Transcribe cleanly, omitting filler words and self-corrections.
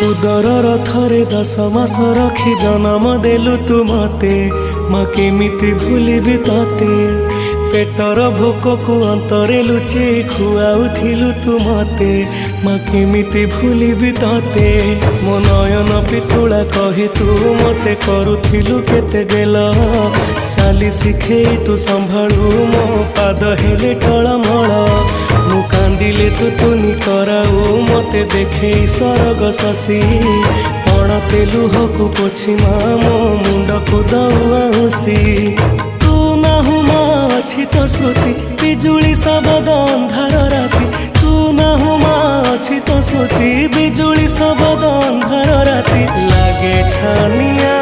उदर थरे 10 मास रखी जन्म देलु तू मते माँ केमिति भूलिबि तते पेटर भोक को अंतरे लुचे खुआउथिलु तू मते माँ केमिति भूलिबि तते मो नयन पितुला कही तू मते करुथिलु केते गेल चाली शिखे तू संभाळु मो पाद हेले टळमळ मु कांदिले तू तुनी कराऊ मते देखे सरग शशि पणते लुहकु पोछि मो मुंड को दौसी तू नाहु मा अछि तो स्मृति बिजुली सबद अंधार राति तू नाहु मा अछि तो स्मृति बिजुली सबद अंधार राति लागे छानिया